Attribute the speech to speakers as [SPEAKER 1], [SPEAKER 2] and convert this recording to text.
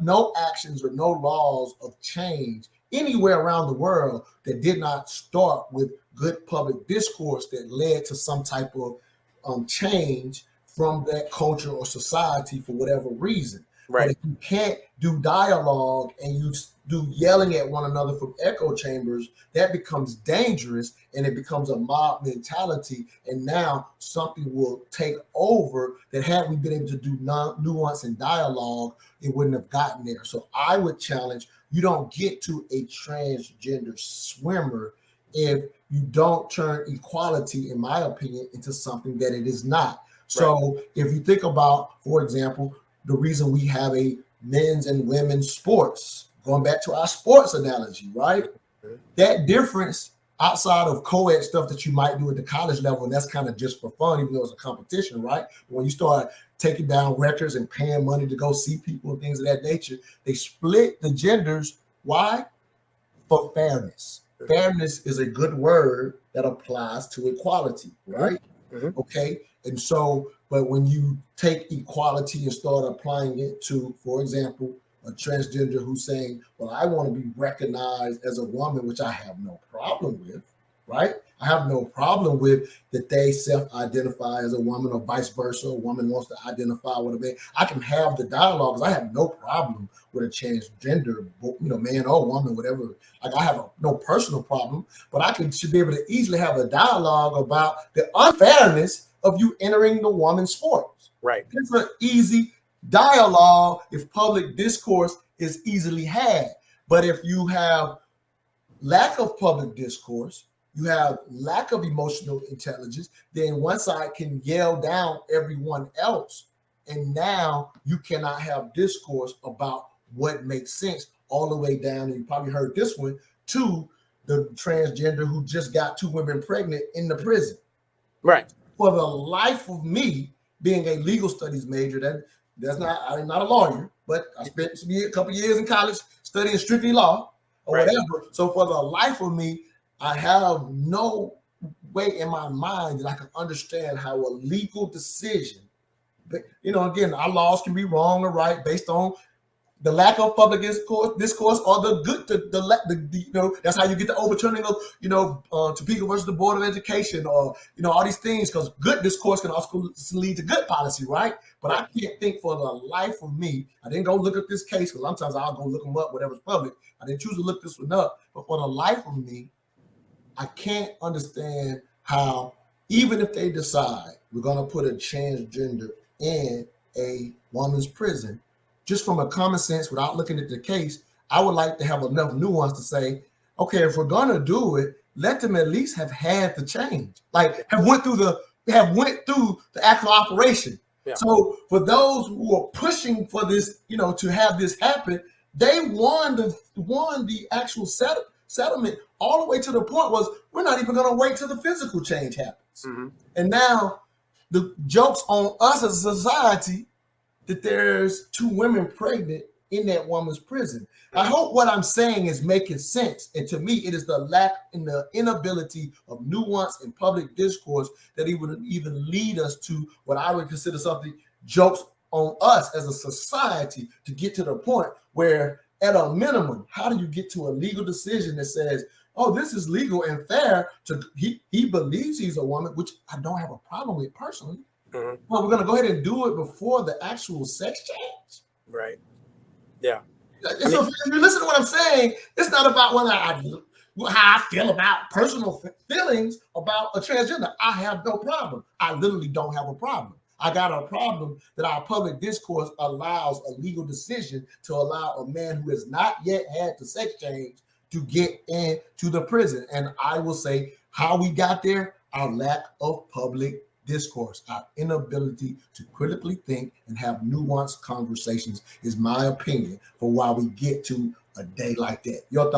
[SPEAKER 1] no actions or no laws of change anywhere around the world that did not start with good public discourse that led to some type of change from that culture or society for whatever reason. But
[SPEAKER 2] Right.
[SPEAKER 1] if you can't do dialogue and you do yelling at one another from echo chambers, that becomes dangerous and it becomes a mob mentality. And now something will take over that had we been able to do nuance and dialogue, it wouldn't have gotten there. So I would challenge, you don't get to a transgender swimmer if you don't turn equality, in my opinion, into something that it is not. So if you think about, for example, the reason we have a men's and women's sports, going back to our sports analogy, right? That difference outside of co-ed stuff that you might do at the college level, and that's kind of just for fun, even though it's a competition, right? But when you start taking down records and paying money to go see people and things of that nature, they split the genders. Why? For fairness. Fairness is a good word that applies to equality, right?
[SPEAKER 2] Mm-hmm.
[SPEAKER 1] Okay. And so, but when you take equality and start applying it to, for example, a transgender who's saying, well, I want to be recognized as a woman, which I have no problem with, right? I have no problem with that they self-identify as a woman or vice versa. A woman wants to identify with a man. I can have the dialogue because I have no problem with a transgender, man or woman, whatever. Like I have no personal problem, but should be able to easily have a dialogue about the unfairness of you entering the woman's sports.
[SPEAKER 2] Right.
[SPEAKER 1] It's an easy dialogue if public discourse is easily had. But if you have lack of public discourse, you have lack of emotional intelligence, then one side can yell down everyone else. And now you cannot have discourse about what makes sense all the way down. And you probably heard this one to the transgender who just got 2 women pregnant in the prison.
[SPEAKER 2] Right.
[SPEAKER 1] For the life of me, being a legal studies major, I'm not a lawyer, but I spent a couple of years in college studying strictly law or whatever. So for the life of me, I have no way in my mind that I can understand how a legal decision, but again, our laws can be wrong or right based on the lack of public discourse or the good, that's how you get the overturning of, Topeka versus the Board of Education or, all these things, because good discourse can also lead to good policy, right? But I can't think for the life of me. I didn't go look at this case because sometimes I'll go look them up, whatever's public. I didn't choose to look this one up, but for the life of me, I can't understand how, even if they decide we're going to put a transgender in a woman's prison, just from a common sense, without looking at the case, I would like to have enough nuance to say, okay, if we're going to do it, let them at least have had the change, like have went through the actual operation. Yeah. So for those who are pushing for this, to have this happen, they won the actual settlement all the way to the point was we're not even going to wait till the physical change happens. Mm-hmm. And now the joke's on us as a society that there's 2 women pregnant in that woman's prison. I hope what I'm saying is making sense. And to me, it is the lack and the inability of nuance and public discourse that would even lead us to what I would consider something jokes on us as a society to get to the point where, at a minimum, how do you get to a legal decision that says, oh, this is legal and fair to he believes he's a woman, which I don't have a problem with personally. Mm-hmm. But we're going to go ahead and do it before the actual sex change.
[SPEAKER 2] Right. Yeah.
[SPEAKER 1] So if you listen to what I'm saying, it's not about how I feel about personal feelings about a transgender. I have no problem. I literally don't have a problem. I got a problem that our public discourse allows a legal decision to allow a man who has not yet had the sex change to get into the prison. And I will say how we got there, our lack of public discourse, our inability to critically think and have nuanced conversations is my opinion for why we get to a day like that. Your thoughts?